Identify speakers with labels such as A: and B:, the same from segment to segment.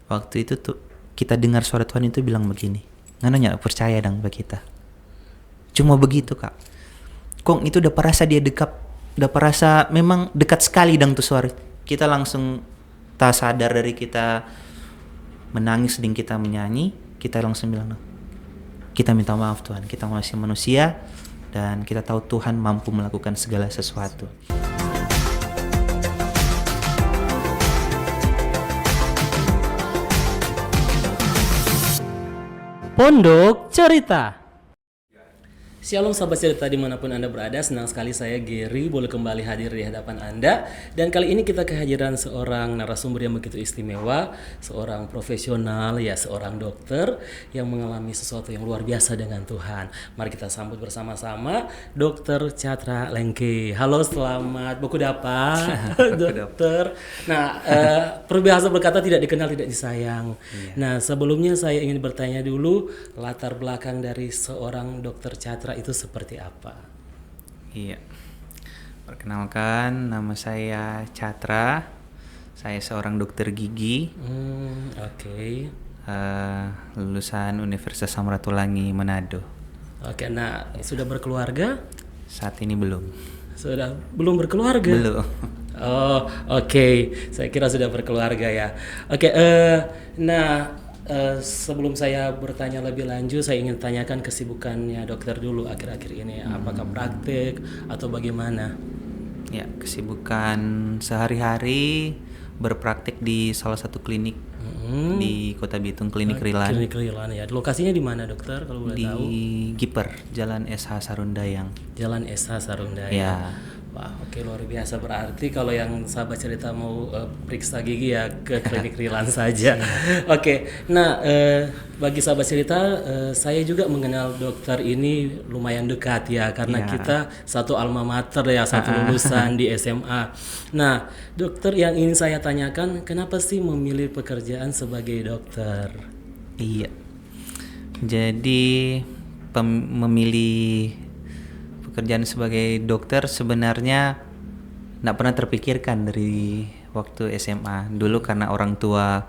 A: Waktu itu tuh kita dengar suara Tuhan itu bilang begini, nggak percaya dong bagi kita. Cuma begitu kak. Kong itu udah perasa dia dekat, udah perasa memang dekat sekali dong tuh suara. Kita langsung tak sadar dari kita menangis dan kita menyanyi, kita langsung bilang, kita minta maaf Tuhan, kita masih manusia dan kita tahu Tuhan mampu melakukan segala sesuatu.
B: Pondok Cerita. Shalom sahabat cerita dimanapun Anda berada, senang sekali saya Gary boleh kembali hadir di hadapan Anda. Dan kali ini kita kehadiran seorang narasumber yang begitu istimewa, seorang profesional, ya seorang dokter yang mengalami sesuatu yang luar biasa dengan Tuhan. Mari kita sambut bersama-sama Dr. Catra Lengke. Halo, selamat buku dapat dokter. Nah, peribahasa berkata tidak dikenal tidak disayang. Nah, sebelumnya saya ingin bertanya dulu latar belakang dari seorang dokter Catra itu seperti apa?
A: Iya. Perkenalkan, nama saya Catra. Saya seorang dokter gigi.
B: Oke.
A: Lulusan Universitas Samratulangi Manado.
B: Oke, nah sudah berkeluarga?
A: Saat ini belum.
B: Sudah belum berkeluarga?
A: Belum.
B: Oh, oke. Saya kira sudah berkeluarga ya. Oke, sebelum saya bertanya lebih lanjut, saya ingin tanyakan kesibukannya dokter dulu akhir-akhir ini. Apakah praktik atau bagaimana?
A: Ya, kesibukan sehari-hari berpraktik di salah satu klinik di Kota Bitung, Klinik Rilan.
B: Klinik Rilan ya. Lokasinya di mana dokter kalau boleh
A: Di
B: tahu?
A: Giper, Jalan SH Sarundayang.
B: Jalan SH Sarundayang.
A: Ya.
B: Wah, oke, luar biasa. Berarti kalau yang sahabat cerita mau periksa gigi ya ke Klinik Rilan saja. Oke, nah bagi sahabat cerita, saya juga mengenal dokter ini lumayan dekat ya, karena kita satu alma mater ya, satu lulusan di SMA. Nah, dokter, yang ingin saya tanyakan, kenapa sih memilih pekerjaan sebagai dokter?
A: Iya. Jadi memilih pekerjaan sebagai dokter sebenarnya nggak pernah terpikirkan dari waktu SMA. Dulu karena orang tua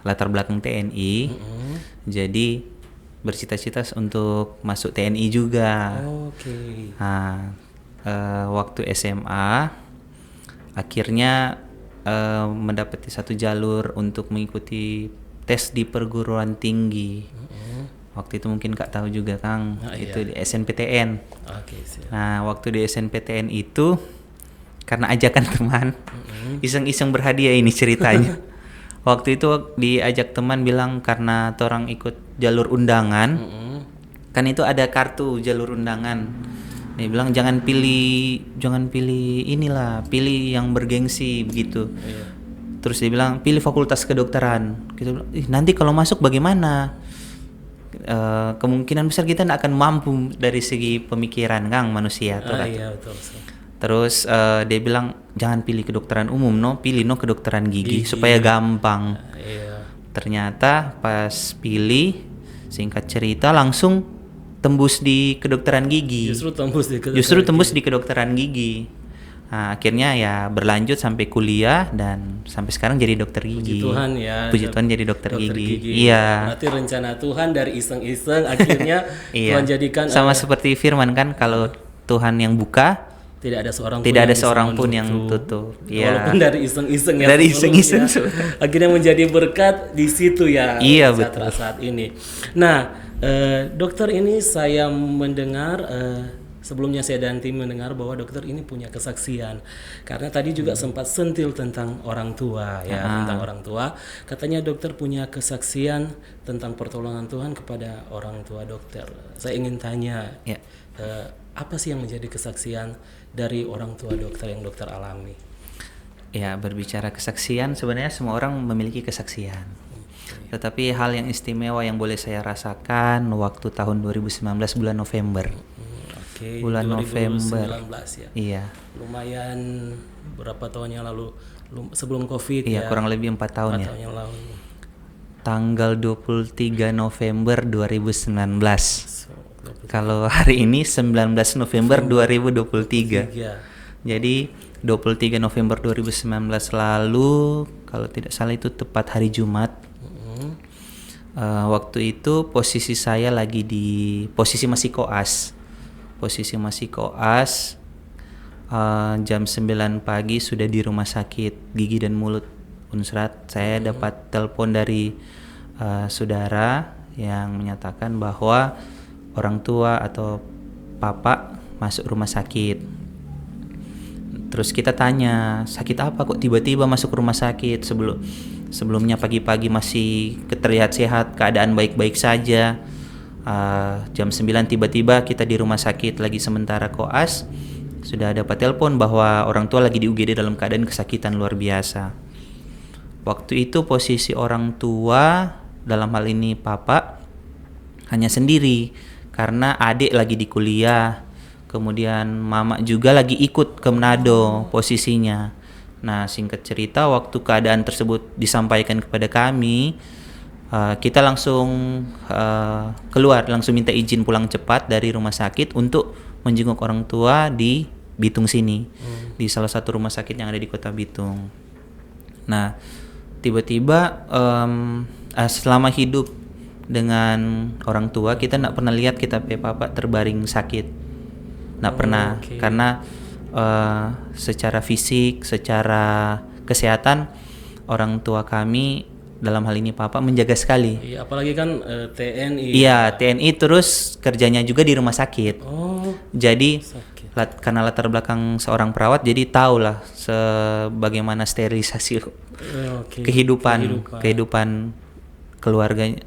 A: latar belakang TNI, jadi bercita-cita untuk masuk TNI juga.
B: Oke.
A: Nah, waktu SMA akhirnya mendapati satu jalur untuk mengikuti tes di perguruan tinggi. Waktu itu mungkin Kak tahu juga Kang, itu di SNPTN.
B: Oke, siap.
A: Nah, waktu di SNPTN itu karena ajakan teman, iseng-iseng berhadiah ini ceritanya. Waktu itu diajak teman bilang karena orang ikut jalur undangan, kan itu ada kartu jalur undangan. Dia bilang jangan pilih inilah, pilih yang bergengsi begitu. Terus dia bilang pilih fakultas kedokteran. Kita bilang, nanti kalau masuk bagaimana? Kemungkinan besar kita tidak akan mampu dari segi pemikiran Kang manusia tuh kan.
B: Iya, betul.
A: Terus dia bilang jangan pilih kedokteran umum, pilih kedokteran gigi supaya gampang.
B: Iya.
A: Ternyata pas pilih, singkat cerita langsung tembus di kedokteran gigi.
B: Justru tembus di
A: kedokteran gigi. Nah, akhirnya ya berlanjut sampai kuliah dan sampai sekarang jadi dokter gigi.
B: Puji Tuhan ya.
A: Puji Tuhan jadi dokter gigi.
B: Iya. Berarti rencana Tuhan dari iseng-iseng akhirnya Tuhan jadikan
A: sama seperti firman kan, kalau Tuhan yang buka
B: tidak ada seorang
A: pun yang tutup.
B: Iya. Walaupun dari iseng-iseng ya.
A: Dari iseng-iseng
B: akhirnya menjadi berkat di situ ya.
A: Iya, betul.
B: Saat ini. Nah, dokter ini saya mendengar sebelumnya saya dan tim mendengar bahwa dokter ini punya kesaksian. Karena tadi juga sempat sentil tentang orang tua ya, tentang orang tua. Katanya dokter punya kesaksian tentang pertolongan Tuhan kepada orang tua dokter. Saya ingin tanya, apa sih yang menjadi kesaksian dari orang tua dokter yang dokter alami?
A: Ya, berbicara kesaksian, sebenarnya semua orang memiliki kesaksian. Tetapi hal yang istimewa yang boleh saya rasakan waktu tahun 2019 bulan November. Bulan
B: 2019
A: November
B: ya.
A: Iya.
B: Lumayan berapa tahun yang lalu sebelum Covid
A: ya. Iya, kurang lebih 4 tahun
B: 4 tahun yang lalu.
A: Tanggal 23 November 2019. Kalau hari ini 19 November 2023. Jadi 23 November 2019 lalu kalau tidak salah itu tepat hari Jumat. Waktu itu posisi saya lagi di posisi masih koas. Jam 9 pagi sudah di rumah sakit gigi dan mulut Unsrat. Saya dapat telepon dari saudara yang menyatakan bahwa orang tua atau papa masuk rumah sakit. Terus kita tanya, sakit apa kok tiba-tiba masuk rumah sakit? Sebelumnya pagi-pagi masih terlihat sehat, keadaan baik-baik saja. Jam 9 tiba-tiba kita di rumah sakit lagi sementara koas. Sudah dapat telepon bahwa orang tua lagi di UGD dalam keadaan kesakitan luar biasa. Waktu itu posisi orang tua, dalam hal ini papa, hanya sendiri karena adik lagi di kuliah. Kemudian mama juga lagi ikut ke Manado posisinya. Nah, singkat cerita, waktu keadaan tersebut disampaikan kepada kami, kita langsung keluar, langsung minta izin pulang cepat dari rumah sakit untuk menjenguk orang tua di Bitung sini, di salah satu rumah sakit yang ada di kota Bitung. Nah, tiba-tiba selama hidup dengan orang tua, kita nggak pernah lihat kita papa terbaring sakit, nggak pernah, karena secara fisik, secara kesehatan orang tua kami, dalam hal ini papa, menjaga sekali.
B: Iya, apalagi kan TNI.
A: Iya, TNI terus kerjanya juga di rumah sakit. Jadi karena latar belakang seorang perawat, jadi tahulah sebagaimana sterilisasi kehidupan keluarganya.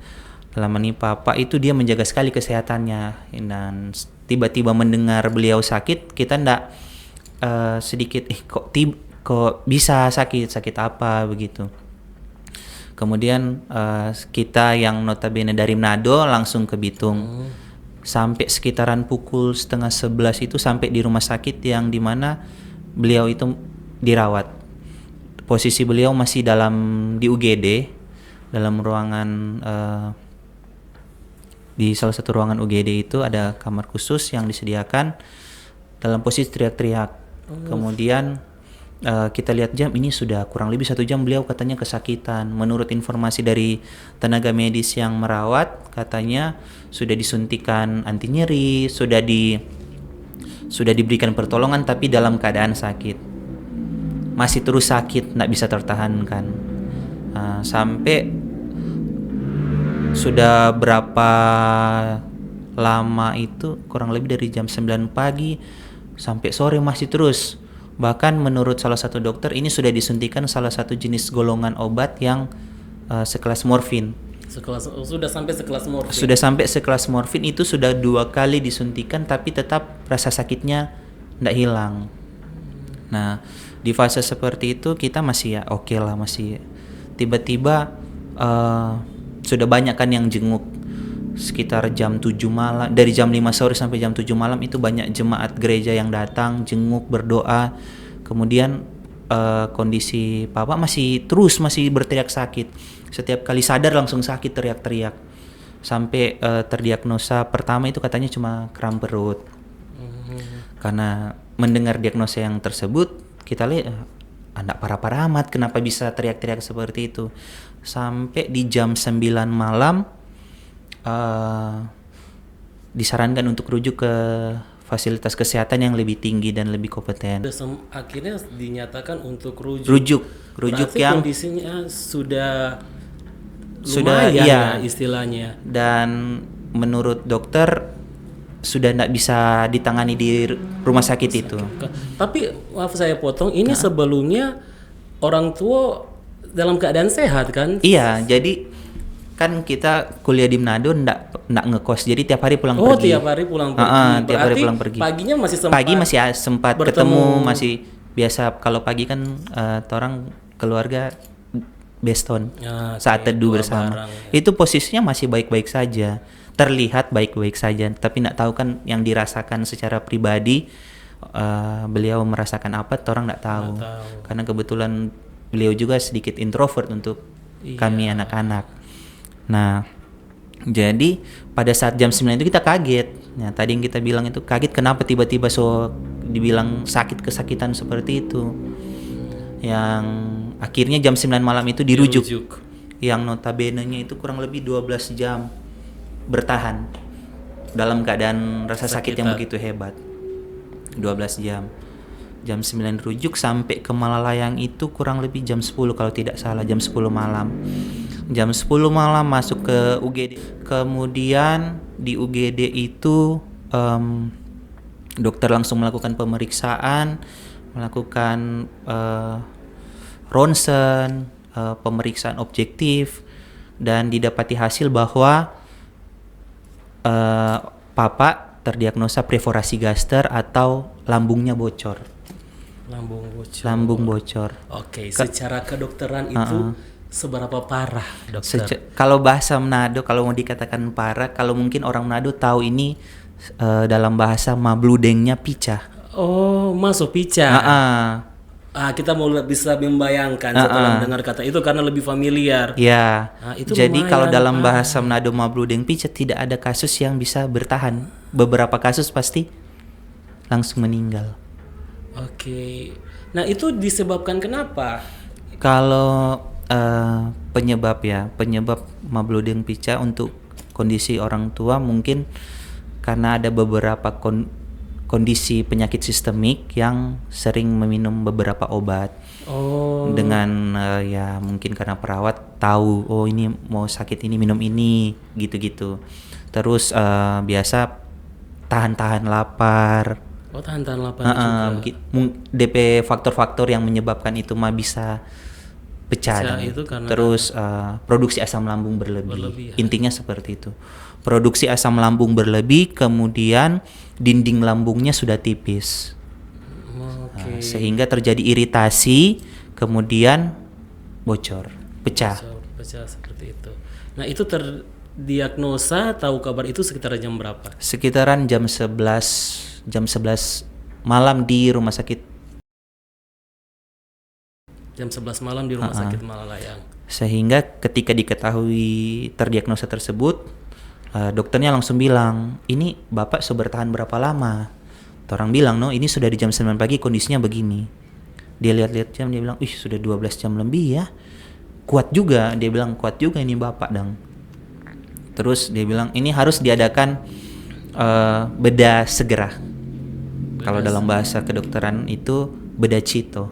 A: Dalam ini papa itu dia menjaga sekali kesehatannya, dan tiba-tiba mendengar beliau sakit, kita ndak sedikit kok bisa sakit apa begitu. Kemudian kita yang notabene dari Manado langsung ke Bitung. Sampai sekitaran pukul 10:30 itu sampai di rumah sakit yang dimana beliau itu dirawat. Posisi beliau masih di UGD, dalam ruangan, di salah satu ruangan UGD itu ada kamar khusus yang disediakan, dalam posisi teriak-teriak. Kemudian kita lihat jam, ini sudah kurang lebih 1 jam beliau katanya kesakitan. Menurut informasi dari tenaga medis yang merawat, katanya sudah disuntikan anti nyeri, sudah diberikan pertolongan, tapi dalam keadaan sakit, masih terus sakit, tidak bisa tertahankan. Sampai sudah berapa lama itu, kurang lebih dari jam 9 pagi sampai sore masih terus. Bahkan menurut salah satu dokter, ini sudah disuntikan salah satu jenis golongan obat yang sekelas morfin.
B: Sudah sampai sekelas morfin.
A: Sudah sampai sekelas morfin, itu sudah 2 kali disuntikan, tapi tetap rasa sakitnya tidak hilang. Nah, di fase seperti itu kita masih oke lah, masih. Tiba-tiba sudah banyak kan yang jenguk. Sekitar jam 7 malam, dari jam 5 sore sampai jam 7 malam itu banyak jemaat gereja yang datang jenguk, berdoa. Kemudian kondisi papa masih berteriak sakit. Setiap kali sadar langsung sakit, teriak-teriak. Sampai terdiagnosa pertama itu katanya cuma kram perut. Karena mendengar diagnosa yang tersebut, kita lihat anak parah-parah amat, kenapa bisa teriak-teriak seperti itu. Sampai di jam 9 malam disarankan untuk rujuk ke fasilitas kesehatan yang lebih tinggi dan lebih kompeten.
B: Akhirnya dinyatakan untuk
A: Rujuk
B: berarti
A: yang
B: kondisinya sudah lumayan
A: iya,
B: istilahnya.
A: Dan menurut dokter sudah tidak bisa ditangani di rumah sakit itu.
B: Tapi maaf saya potong, ini sebelumnya orang tua dalam keadaan sehat kan?
A: Iya, jadi kan kita kuliah di Manado ndak ngekos, jadi tiap hari pulang pergi.
B: Oh, tiap hari pulang pergi.
A: Tiap hari pulang pergi.
B: Paginya masih sempat.
A: Pagi masih sempat ketemu, masih biasa. Kalau pagi kan orang keluarga beston saat teduh bersama. Itu posisinya masih baik-baik saja, terlihat baik-baik saja, tapi nggak tahu kan yang dirasakan secara pribadi. Beliau merasakan apa, orang nggak tahu. Karena kebetulan beliau juga sedikit introvert untuk kami anak-anak. Nah, jadi pada saat jam 9 itu kita kaget. Nah, tadi yang kita bilang itu kaget, kenapa tiba-tiba dibilang kesakitan seperti itu. Yang Akhirnya jam 9 malam itu dirujuk.
B: Dirujuk.
A: Yang notabene-nya itu kurang lebih 12 jam bertahan dalam keadaan rasa sakit yang begitu hebat. 12 jam. Jam 9 rujuk sampai ke Malalayang itu kurang lebih jam 10 kalau tidak salah, jam 10 malam. Jam 10 malam masuk ke UGD. Kemudian di UGD itu dokter langsung melakukan pemeriksaan, melakukan ronsen, pemeriksaan objektif, dan didapati hasil bahwa Papa terdiagnosa perforasi gaster atau lambungnya bocor. Lambung bocor.
B: Oke, secara kedokteran itu seberapa parah, dokter?
A: Kalau bahasa Manado, kalau mau dikatakan parah, kalau mungkin orang Manado tahu ini dalam bahasa mabludengnya picah.
B: Oh, masuk picah. Kita bisa membayangkan setelah mendengar kata itu karena lebih familiar.
A: Ya.
B: Itu
A: jadi kalau
B: lumayan
A: dalam bahasa Manado mabludeng picah tidak ada kasus yang bisa bertahan. Beberapa kasus pasti langsung meninggal.
B: Oke. Nah, itu disebabkan kenapa?
A: Kalau penyebab mabludeng picah untuk kondisi orang tua mungkin karena ada beberapa kondisi penyakit sistemik yang sering meminum beberapa obat. Dengan ya mungkin karena perawat tahu ini mau sakit ini minum ini gitu-gitu. Terus biasa tahan-tahan lapar.
B: Tahan-tahan lapar juga.
A: DP faktor-faktor yang menyebabkan itu mah bisa pecah.
B: Itu karena
A: terus produksi asam lambung berlebih. Intinya seperti itu. Produksi asam lambung berlebih, kemudian dinding lambungnya sudah tipis. Sehingga terjadi iritasi, kemudian bocor, pecah.
B: Pecah seperti itu. Nah, itu terdiagnosa, tahu kabar itu sekitar jam berapa?
A: Sekitaran jam 11 malam di rumah sakit.
B: Jam 11 malam di rumah sakit Malalayang.
A: Sehingga ketika diketahui terdiagnosa tersebut, dokternya langsung bilang, ini bapak sudah bertahan berapa lama? Orang bilang, ini sudah di jam 9 pagi kondisinya begini. Dia lihat-lihat jam, dia bilang, sudah 12 jam lebih ya. Kuat juga, dia bilang kuat juga ini bapak dong. Terus dia bilang, ini harus diadakan bedah segera. Kalau dalam bahasa kedokteran itu bedah cito.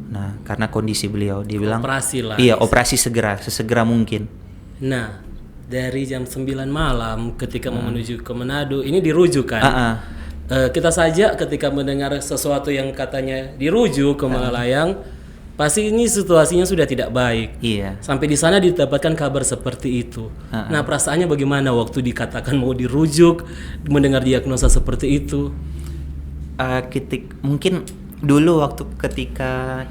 A: Nah, karena kondisi beliau, dia bilang,
B: operasi lah.
A: Iya, operasi segera, sesegera mungkin.
B: Nah, dari jam 9 malam ketika mau menuju ke Manado, ini dirujuk kan? Kita saja ketika mendengar sesuatu yang katanya dirujuk ke Malalayang, pasti ini situasinya sudah tidak baik.
A: Iya.
B: Sampai di sana didapatkan kabar seperti itu. Nah, perasaannya bagaimana waktu dikatakan mau dirujuk, mendengar diagnosa seperti itu?
A: Mungkin dulu waktu ketika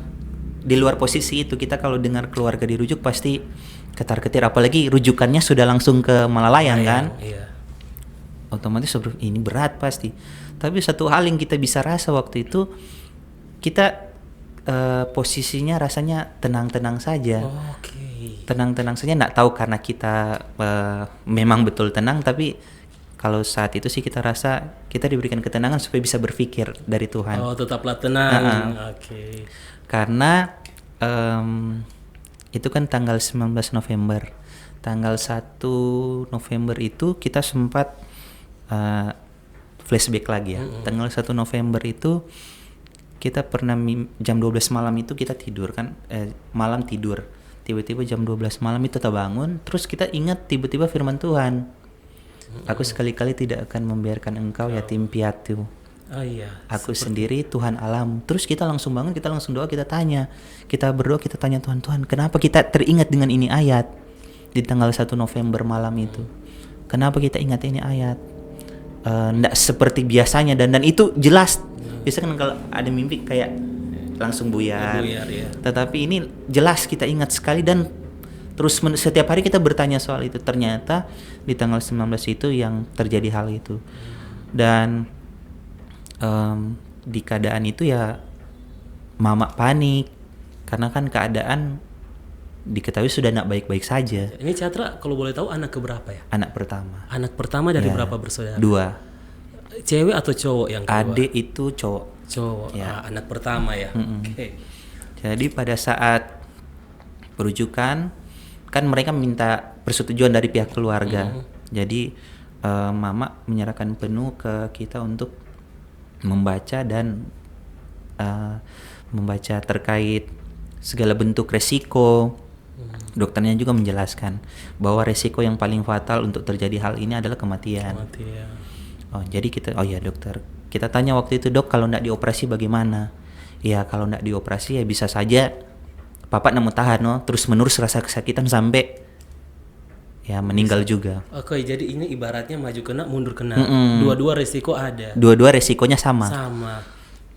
A: di luar posisi itu, kita kalau dengar keluarga dirujuk pasti ketar-ketir, apalagi rujukannya sudah langsung ke Malalayang kan.
B: Iya.
A: Otomatis ini berat pasti. Tapi satu hal yang kita bisa rasa waktu itu, kita posisinya rasanya tenang-tenang saja. Tenang-tenang saja, nggak tahu karena kita memang betul tenang, tapi kalau saat itu sih kita rasa kita diberikan ketenangan supaya bisa berpikir dari Tuhan.
B: Tetaplah tenang.
A: Karena itu kan tanggal 19 November. Tanggal 1 November itu kita sempat flashback lagi ya. Tanggal 1 November itu kita pernah jam 12 malam itu kita tidur kan, malam tidur. Tiba-tiba jam 12 malam itu kita bangun, terus kita ingat tiba-tiba firman Tuhan. Aku sekali-kali tidak akan membiarkan engkau yatim piatu. Aku sendiri Tuhan alam. Terus kita langsung bangun, kita langsung doa, kita tanya. Kita berdoa, kita tanya Tuhan, kenapa kita teringat dengan ini ayat di tanggal 1 November malam itu? Kenapa kita ingat ini ayat? Nggak seperti biasanya, dan itu jelas. Biasanya kan kalau ada mimpi kayak langsung buyar.
B: Ya.
A: Tetapi ini jelas kita ingat sekali, dan terus setiap hari kita bertanya soal itu. Ternyata di tanggal 19 itu yang terjadi hal itu. Dan di keadaan itu ya mama panik, karena kan keadaan diketahui sudah nak baik-baik saja.
B: Ini Catra kalau boleh tahu anak keberapa ya?
A: Anak pertama.
B: Anak pertama dari berapa bersaudara?
A: 2.
B: Cewek atau cowok yang kedua?
A: Adik itu cowok.
B: Cowok.
A: Ya.
B: Anak pertama ya. Oke.
A: Jadi pada saat perujukan kan mereka minta persetujuan dari pihak keluarga. Jadi mama menyerahkan penuh ke kita untuk membaca dan membaca terkait segala bentuk resiko. Dokternya juga menjelaskan bahwa resiko yang paling fatal untuk terjadi hal ini adalah kematian. Oh, jadi oh ya dokter, kita tanya waktu itu, dok, kalau nggak dioperasi bagaimana? Ya kalau nggak dioperasi ya bisa saja Papa nemu tahan, no, terus menerus rasa kesakitan sampai ya meninggal juga.
B: Oke, jadi ini ibaratnya maju kena mundur kena. Dua-dua resiko ada.
A: Dua-dua resikonya sama.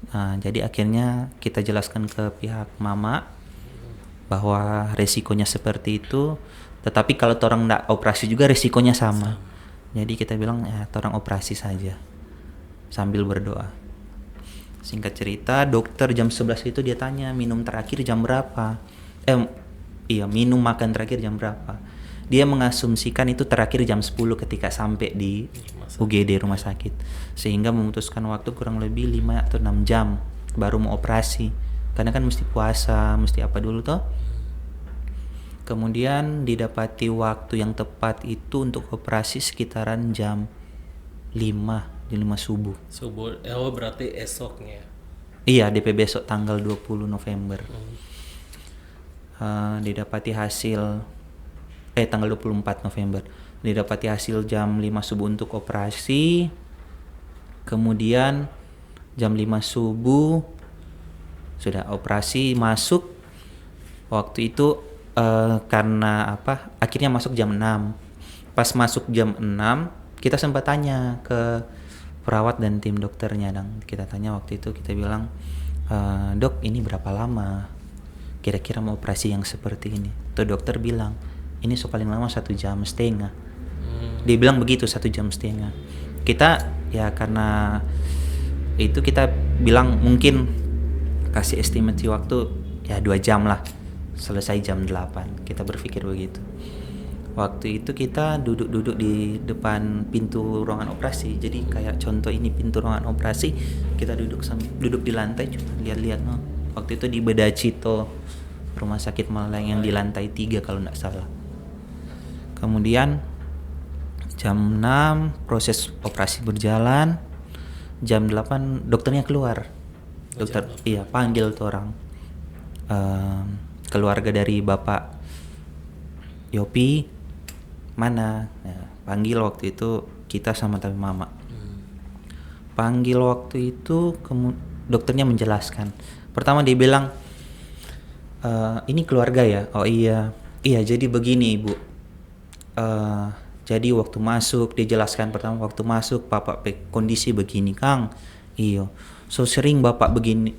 B: Nah,
A: jadi akhirnya kita jelaskan ke pihak mama bahwa resikonya seperti itu, tetapi kalau orang nggak operasi juga resikonya sama. Jadi kita bilang ya orang operasi saja sambil berdoa. Singkat cerita, dokter jam 11 itu dia tanya minum terakhir jam berapa. Minum makan terakhir jam berapa. Dia mengasumsikan itu terakhir jam 10 ketika sampai di UGD rumah sakit. Sehingga memutuskan waktu kurang lebih 5 atau 6 jam baru mau operasi. Karena kan mesti puasa, mesti apa dulu toh. Kemudian didapati waktu yang tepat itu untuk operasi sekitaran jam 5 subuh.
B: Berarti esoknya.
A: Iya, DP besok tanggal 20 November. Didapati hasil tanggal 24 November. Didapati hasil jam 5 subuh untuk operasi. Kemudian jam 5 subuh sudah operasi masuk. Waktu itu karena akhirnya masuk jam 6. Pas masuk jam 6 kita sempat tanya ke perawat dan tim dokternya, kita tanya waktu itu, kita bilang, dok, ini berapa lama kira-kira mau operasi yang seperti ini? Tuh dokter bilang ini paling lama 1,5 jam. Dia bilang begitu, 1,5 jam. Kita ya karena itu kita bilang mungkin kasih estimasi waktu ya 2 jam lah, selesai jam 8. Kita berpikir begitu. Waktu itu kita duduk di depan pintu ruangan operasi. Jadi kayak contoh ini pintu ruangan operasi, kita duduk di lantai cuma lihat-lihat, no. Waktu itu di Bedah Cito, rumah sakit Malang yang di lantai 3 kalau nggak salah. Kemudian jam 6 proses operasi berjalan. Jam 8 dokternya keluar. Panggil tuh orang. Keluarga dari Bapak Yopi mana? Ya, panggil waktu itu kita sama tapi mama. Panggil waktu itu dokternya menjelaskan. Pertama dia bilang, ini keluarga ya? Oh iya. Iya, jadi begini Ibu. Jadi waktu masuk dijelaskan pertama waktu masuk Bapak kondisi begini Kang. Iya. So sering Bapak begini.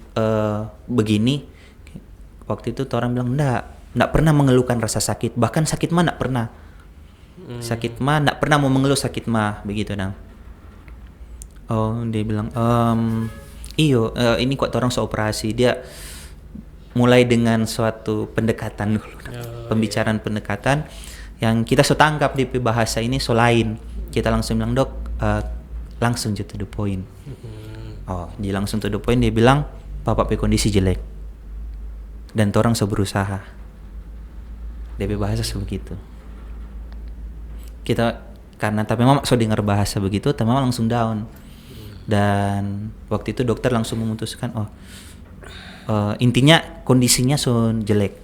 A: Waktu itu orang bilang enggak pernah mengeluhkan rasa sakit, bahkan sakit mah enggak pernah. Sakit mah enggak pernah mau mengeluh sakit mah begitu Oh, dia bilang ini kok orang operasi. Dia mulai dengan suatu pendekatan dulu. Pembicaraan pendekatan yang kita tangkap di bahasa ini lain. Kita langsung bilang, "Dok, langsung to the point." Dia langsung to the point, dia bilang, "Bapak kondisi jelek." Dan orang berusaha. DP bahasa sebegitu. Kita karena tapi mama dengar bahasa begitu, tapi mama langsung down. Dan waktu itu dokter langsung memutuskan, intinya kondisinya jelek.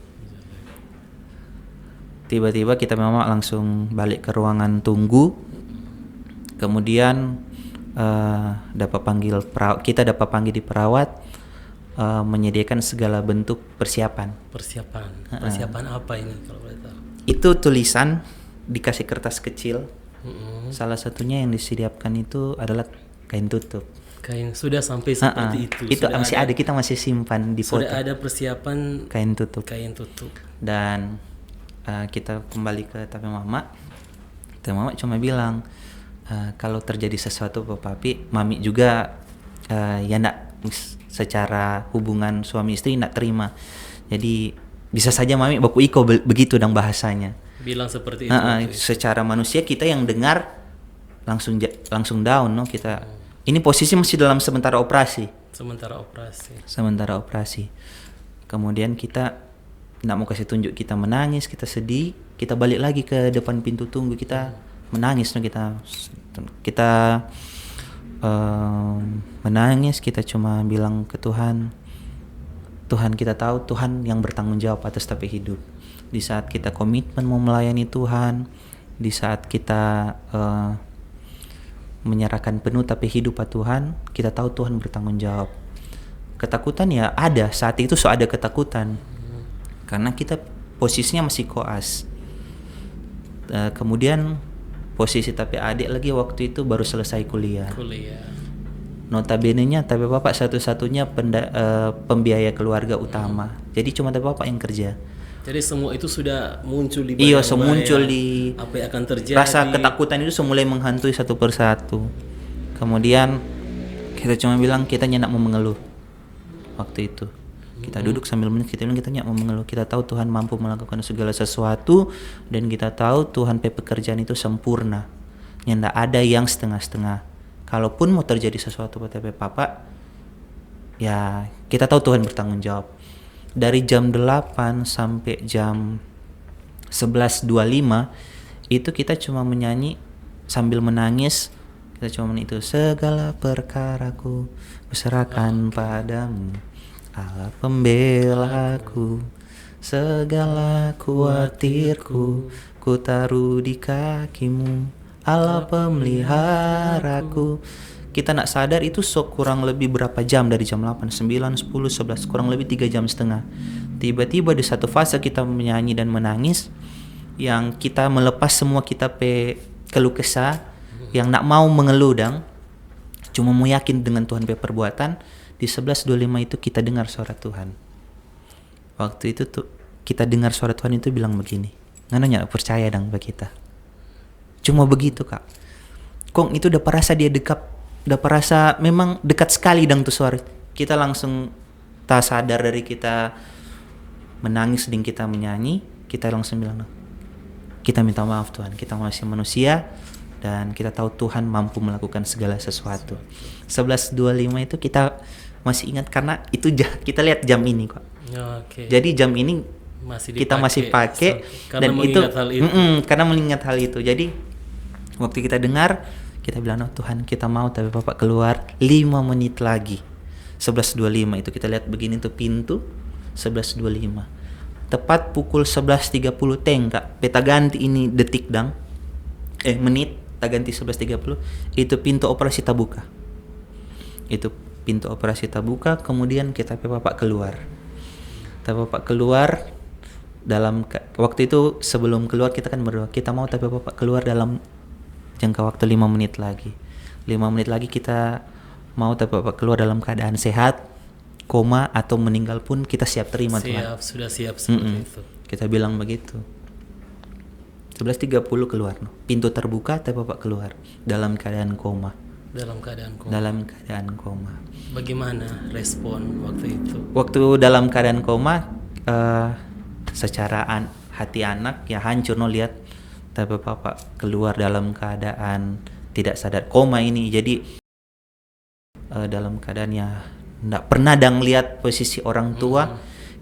A: Tiba-tiba kita mama langsung balik ke ruangan tunggu. Kemudian dapat panggil di perawat. Menyediakan segala bentuk persiapan
B: apa ini kalau boleh tahu?
A: Itu tulisan dikasih kertas kecil. Salah satunya yang disediakan itu adalah kain tutup.
B: Kain sudah sampai seperti itu.
A: Itu masih ada, kita masih simpan di foto.
B: Sudah ada persiapan
A: kain tutup. Dan kita kembali ke tapi mama cuma bilang kalau terjadi sesuatu Papi, Mami juga ya enggak, secara hubungan suami istri enggak terima. Jadi bisa saja Mami baku iko begitu bahasanya.
B: Bilang seperti itu.
A: Secara manusia kita yang dengar langsung down, no, kita. Ini posisi masih dalam sementara operasi. Kemudian kita nggak mau kasih tunjuk, kita menangis, kita sedih, kita balik lagi ke depan pintu tunggu, kita menangis, kita menangis, kita cuma bilang ke Tuhan, Tuhan kita tahu Tuhan yang bertanggung jawab atas tapi hidup. Di saat kita komitmen mau melayani Tuhan, di saat kita menyerahkan penuh tapi hidup pada Tuhan, kita tahu Tuhan bertanggung jawab. Ketakutan ya ada, saat itu ada ketakutan karena kita posisinya masih koas. Kemudian posisi tapi adik lagi waktu itu baru selesai kuliah. Notabene-nya tapi bapak satu-satunya pembiaya keluarga utama. Jadi cuma tapi bapak yang kerja.
B: Jadi semua itu sudah muncul di
A: Iya, muncul di
B: apa yang akan terjadi.
A: Rasa ketakutan itu mulai menghantui satu persatu. Kemudian kita cuma bilang kita nyenak mau mengeluh. Waktu itu kita duduk sambil menangis, kita bilang kita nyenak mau mengeluh. Kita tahu Tuhan mampu melakukan segala sesuatu dan kita tahu Tuhan pekerjaan itu sempurna. Nggak ada yang setengah-setengah. Kalaupun mau terjadi sesuatu pada Papa, ya kita tahu Tuhan bertanggung jawab. Dari jam 8 sampai jam 11.25 itu kita cuma menyanyi sambil menangis. Kita cuma menyanyi itu, segala perkaraku kuserahkan padamu, Allah pembelaku, segala khawatirku ku taruh di kakimu, Allah pemeliharaku. Kita nak sadar itu kurang lebih berapa jam, dari jam 8, 9, 10, 11, kurang lebih 3 jam setengah. Tiba-tiba di satu fase kita menyanyi dan menangis, yang kita melepas semua kita keluh kesah, yang nak mau mengeluh dang, cuma mau yakin dengan Tuhan perbuatan. Di 11.25 itu kita dengar suara Tuhan. Waktu itu tuh kita dengar suara Tuhan itu bilang begini, nggak percaya dang bagi kita. Cuma begitu kak. Kong itu udah perasa dia dekat, udah perasa memang dekat sekali dang tuh suara. Kita langsung tak sadar dari kita menangis dan kita menyanyi, kita langsung bilang, kita minta maaf Tuhan, kita masih manusia dan kita tahu Tuhan mampu melakukan segala sesuatu. 11.25 itu kita masih ingat karena itu kita lihat jam ini kok.
B: Okay.
A: Jadi jam ini kita masih pakai dan itu karena mengingat hal itu. Jadi waktu kita dengar, kita bilang, oh Tuhan kita mau tapi Bapak keluar 5 menit lagi. 11.25 itu kita lihat begini tuh pintu 11.25. Tepat pukul 11.30 Kak. Peta ganti ini detik dang. Menit tak ganti 11.30 itu pintu operasi terbuka. Itu pintu operasi terbuka, kemudian kita Bapak keluar. Bapak keluar dalam waktu itu sebelum keluar kita kan berdoa, kita mau tapi Bapak keluar dalam jangka waktu 5 menit lagi. 5 menit lagi kita mau tapi Bapak keluar dalam keadaan sehat, koma atau meninggal pun kita siap terima Tuhan.
B: Sudah siap seperti itu. Kita
A: bilang begitu. 11.30 keluar, pintu terbuka tapi Bapak keluar dalam keadaan koma.
B: Dalam keadaan koma. Bagaimana respon waktu itu? Waktu
A: dalam keadaan koma, secara hati anak ya hancur lihat tapi Bapak keluar dalam keadaan tidak sadar koma ini. Jadi dalam keadaan ya nggak pernah lihat posisi orang tua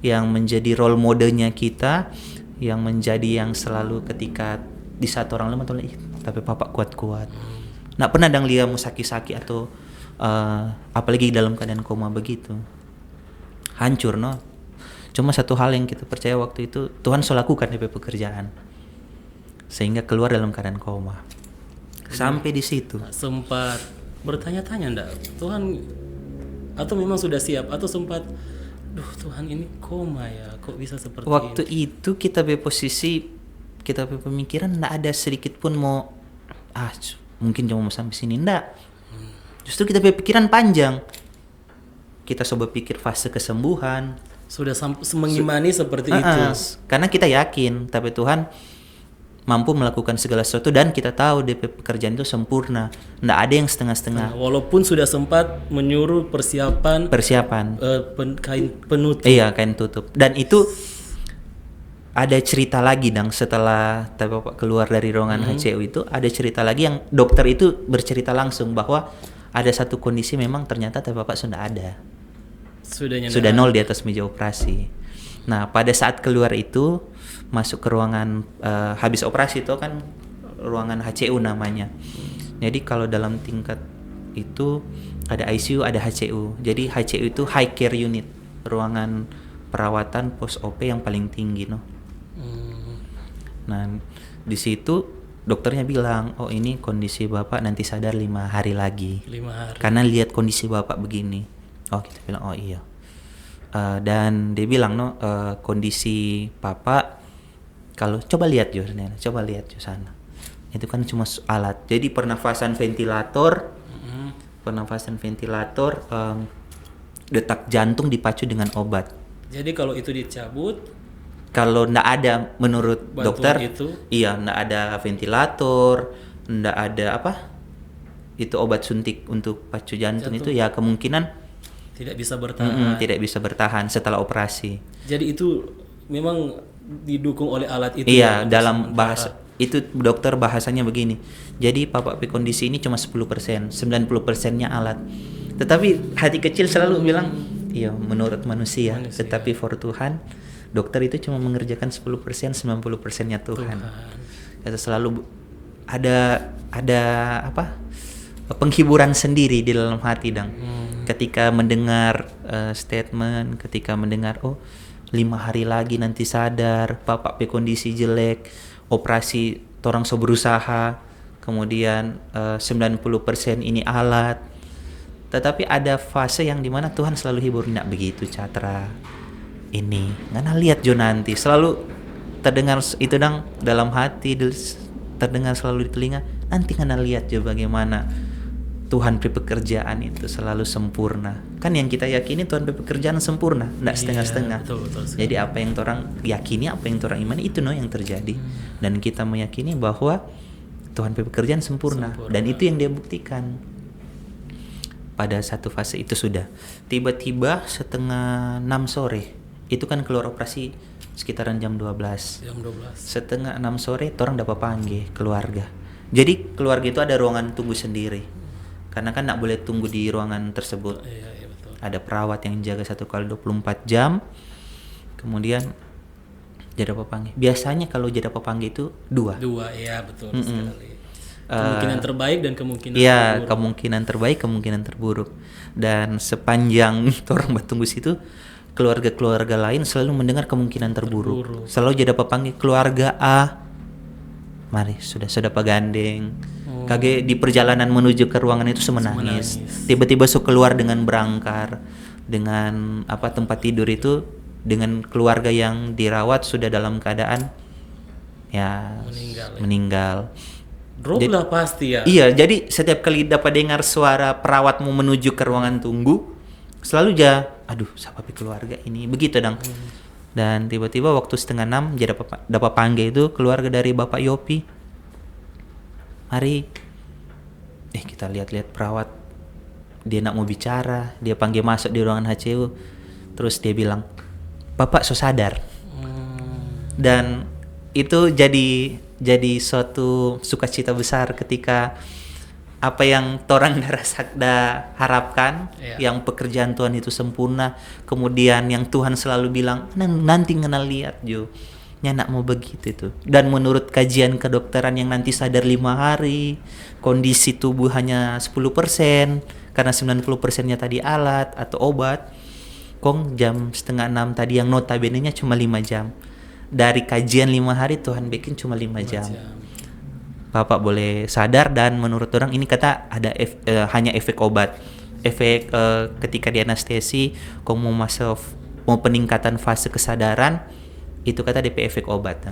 A: yang menjadi role modelnya kita, yang menjadi yang selalu ketika di saat orang lemah tapi Bapak kuat-kuat. Nggak pernah lihat mau sakit-sakit atau apalagi dalam keadaan koma begitu. Hancur Cuma satu hal yang kita percaya waktu itu, Tuhan selalu lakukan pekerjaan sehingga keluar dalam keadaan koma. Sampai di situ
B: sempat bertanya-tanya enggak Tuhan, atau memang sudah siap, atau sempat Tuhan ini koma ya, kok bisa seperti
A: waktu itu kita posisi, kita pemikiran enggak ada sedikit pun mau mungkin cuma sampai sini, enggak. Justru kita pikiran panjang. Kita coba pikir fase kesembuhan.
B: Sudah mengimani seperti itu.
A: Karena kita yakin, tapi Tuhan mampu melakukan segala sesuatu dan kita tahu DP pekerjaan itu sempurna. Nggak ada yang setengah-setengah.
B: Walaupun sudah sempat menyuruh persiapan kain penutup.
A: Iya, kain tutup. Dan itu ada cerita lagi setelah Bapak keluar dari ruangan HCU itu, ada cerita lagi yang dokter itu bercerita langsung bahwa ada satu kondisi memang ternyata Bapak sudah ada. sudah nol di atas meja operasi. Nah, pada saat keluar itu masuk ke ruangan habis operasi itu kan ruangan HCU namanya. Jadi kalau dalam tingkat itu ada ICU, ada HCU. Jadi HCU itu High Care Unit, ruangan perawatan post OP yang paling tinggi, no. Nah, di situ dokternya bilang, oh ini kondisi bapak nanti sadar 5 hari lagi.
B: 5 hari.
A: Karena lihat kondisi bapak begini. Oh kita bilang, oh iya. Dan dia bilang, no, kondisi bapak, kalau coba lihat Jo, coba lihat Jo sana. Itu kan cuma alat. Jadi pernafasan ventilator, detak jantung dipacu dengan obat.
B: Jadi kalau itu dicabut,
A: kalau ndak ada menurut
B: bantuan
A: dokter
B: itu,
A: iya ndak ada ventilator, ndak ada apa itu obat suntik untuk pacu jantung itu ya kemungkinan
B: tidak bisa bertahan.
A: tidak bisa bertahan setelah operasi.
B: Jadi itu memang didukung oleh alat itu.
A: Iya,
B: ya,
A: dalam bahasa itu dokter bahasanya begini. Jadi bapak kondisi ini cuma 10%, 90%-nya alat. Tetapi hati kecil selalu bilang, iya menurut manusia. Tetapi for Tuhan, dokter itu cuma mengerjakan 10%, 90%-nya Tuhan. Itu selalu ada apa? Penghiburan sendiri di dalam hati, Dang. Ketika mendengar statement, ketika mendengar 5 hari lagi nanti sadar, bapak kondisi jelek, operasi torang so berusaha, kemudian 90% ini alat. Tetapi ada fase yang dimana Tuhan selalu hibur, nggak begitu Catra. Ini, ngana lihat Jo nanti, selalu terdengar itu Dang dalam hati, terdengar selalu di telinga. Nanti ngana lihat Jo bagaimana Tuhan pekerjaan itu selalu sempurna. Kan yang kita yakini Tuhan pekerjaan sempurna, enggak setengah-setengah.
B: Betul,
A: jadi apa yang orang yakini, apa yang orang imani itu yang terjadi. Dan kita meyakini bahwa Tuhan pekerjaan sempurna. Dan itu yang dia buktikan. Pada satu fase itu sudah. Tiba-tiba setengah 6 sore, itu kan keluar operasi sekitaran jam 12. Setengah 6 sore orang dapat panggil keluarga. Jadi keluarga itu ada ruangan tunggu sendiri. Karena kan nggak boleh tunggu di ruangan tersebut.
B: Iya, betul.
A: Ada perawat yang jaga 1x24 jam. Kemudian jada pepanggih. Biasanya kalau jada pepanggih itu 2.
B: 2, iya betul sekali. Kemungkinan terbaik dan kemungkinan
A: terburuk. Kemungkinan terbaik, kemungkinan terburuk. Dan sepanjang orang bertunggu situ, keluarga-keluarga lain selalu mendengar kemungkinan terburuk. Selalu jada pepanggih keluarga A. Mari, sudah pagandeng. Kage di perjalanan menuju ke ruangan itu semenangis. Tiba-tiba keluar dengan berangkar, dengan tempat tidur itu, dengan keluarga yang dirawat sudah dalam keadaan meninggal.
B: Drop lah pasti ya.
A: Iya, jadi setiap kali dapat dengar suara perawatmu menuju ke ruangan tunggu, selalu aduh siapa keluarga ini, begitu Dang. Dan tiba-tiba waktu 5:30 jadi dapat panggil itu keluarga dari Bapak Yopi. Mari, kita lihat-lihat perawat, dia nak mau bicara, dia panggil masuk di ruangan HCU, terus dia bilang, Bapak so sadar. Dan itu jadi suatu sukacita besar ketika apa yang torang darasakda harapkan, yang pekerjaan Tuhan itu sempurna, kemudian yang Tuhan selalu bilang nanti ngena lihat Jo, nak mau begitu itu. Dan menurut kajian kedokteran yang nanti sadar 5 hari, kondisi tubuh hanya 10% karena 90%-nya tadi alat atau obat. Kong jam 5:30 tadi yang notabene-nya cuma 5 jam. Dari kajian 5 hari Tuhan bikin cuma 5 jam. Bapak boleh sadar, dan menurut orang ini kata ada hanya efek obat. Efek ketika di anestesi, kong mau peningkatan fase kesadaran, itu kata DP efek obat.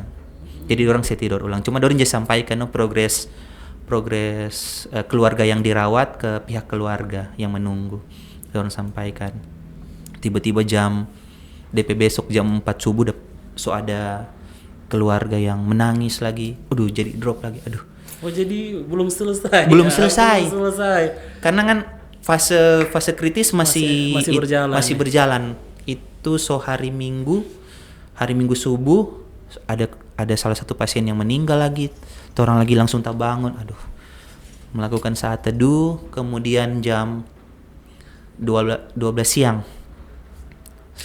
A: Jadi orang saya tidur ulang. Cuma orang just sampaikan progres keluarga yang dirawat ke pihak keluarga yang menunggu. Orang sampaikan. Tiba-tiba DP besok jam 4 subuh ada keluarga yang menangis lagi. Aduh, jadi drop lagi. Aduh.
B: Oh, jadi belum selesai.
A: Belum selesai. Karena kan fase kritis masih berjalan. Itu hari Minggu subuh ada salah satu pasien yang meninggal lagi. Orang lagi langsung tak bangun. Aduh. Melakukan saat teduh, kemudian jam 12 siang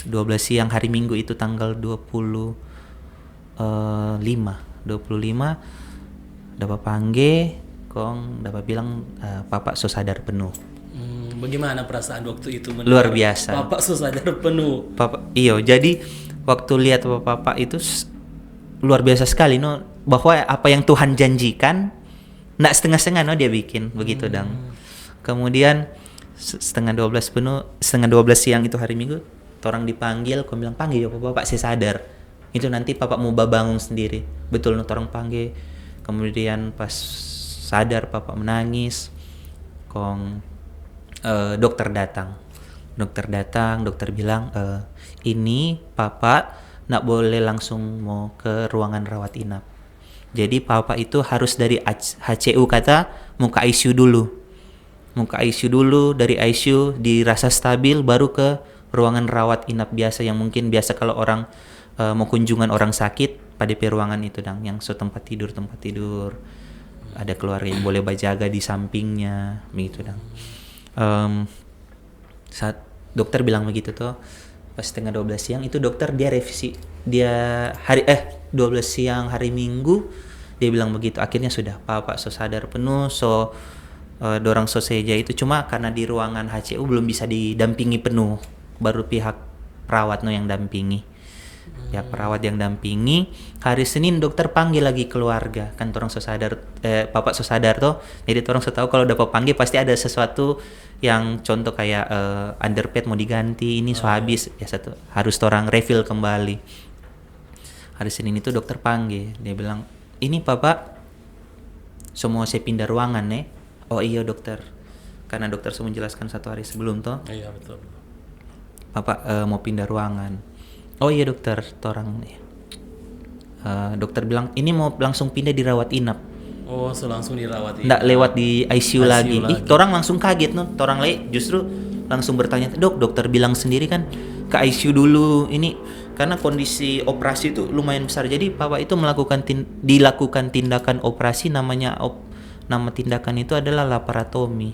A: 12 siang hari Minggu itu tanggal 25 dapat panggil kong dapat bilang Papa so sadar penuh.
B: Bagaimana perasaan waktu itu
A: Luar biasa.
B: Bapak so sadar penuh.
A: Papa iyo jadi waktu lihat Papa itu luar biasa sekali no, bahwa apa yang Tuhan janjikan nggak setengah-setengah no dia bikin begitu dang. Kemudian setengah 12 siang itu hari Minggu orang dipanggil, kau bilang panggil ya Bapak saya sadar. Itu nanti Papa mau bangun sendiri. Betul no orang panggil. Kemudian pas sadar Papa menangis. Dokter datang, dokter bilang ini Papa nak boleh langsung mau ke ruangan rawat inap. Jadi Papa itu harus dari HCU kata mau ke ICU dulu. Dari ICU dirasa stabil baru ke ruangan rawat inap biasa yang mungkin biasa kalau orang mau kunjungan orang sakit pada ruangan itu dang yang tempat tidur ada keluarga yang boleh berjaga di sampingnya begitu dang. Saat dokter bilang begitu tuh pas setengah 12 siang itu dokter dia revisi 12 siang hari Minggu dia bilang begitu akhirnya sudah Papa so sadar penuh dorang so saja itu cuma karena di ruangan HCU belum bisa didampingi penuh baru pihak perawat no yang dampingi pihak perawat yang dampingi. Hari Senin dokter panggil lagi keluarga kan orang so sadar Papa so sadar tuh jadi orang so tahu kalau dapat panggil pasti ada sesuatu yang contoh kayak underpad mau diganti ini so habis ya satu harus orang refill kembali. Hari Senin itu dokter panggil dia bilang ini Papa semua saya pindah ruangan nih. Oh iya dokter karena dokter sudah menjelaskan 1 hari sebelum toh
B: iya betul
A: Papa mau pindah ruangan. Oh iya dokter, orang dokter bilang ini mau langsung pindah dirawat inap.
B: Oh, langsung dirawat inap.
A: Nggak lewat di ICU lagi. Orang langsung kaget no. Orang lain justru langsung bertanya, dokter bilang sendiri kan ke ICU dulu. Ini karena kondisi operasi itu lumayan besar. Jadi Papa itu dilakukan tindakan operasi nama tindakan itu adalah laparotomi.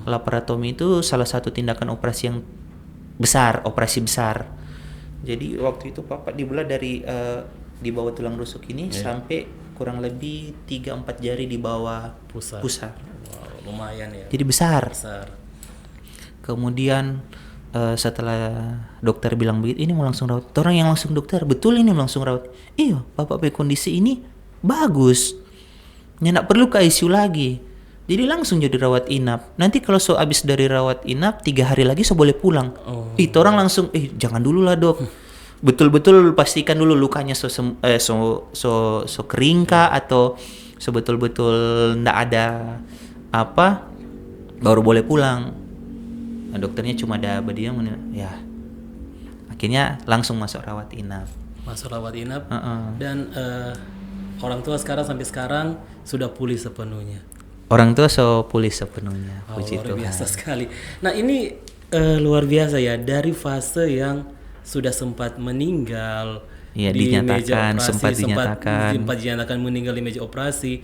A: Laparotomi itu salah satu tindakan operasi yang besar, operasi besar. Jadi waktu itu Papa dibelah dari di bawah tulang rusuk ini sampai kurang lebih 3-4 jari di bawah pusar.
B: Wow, lumayan ya.
A: Jadi besar. Kemudian setelah dokter bilang begitu, ini mau langsung rawat. Orang yang langsung dokter, betul ini langsung rawat. Iya, Papa punya kondisi ini bagus. Nggak perlu ke ICU lagi. Jadi langsung jadi rawat inap. Nanti kalau abis dari rawat inap 3 hari lagi boleh pulang. Itu orang langsung jangan dulu lah dok. Betul-betul pastikan dulu lukanya so kering kah atau betul-betul ndak ada apa baru boleh pulang. Nah, dokternya cuma ada berdiam ya. Akhirnya langsung masuk rawat inap. Dan orang tua sampai sekarang sudah pulih sepenuhnya. Orang tua pulih sepenuhnya. Puji
B: luar
A: Tuhan.
B: Biasa sekali. Nah ini luar biasa ya dari fase yang sudah sempat meninggal di meja operasi, sempat dinyatakan meninggal di meja operasi,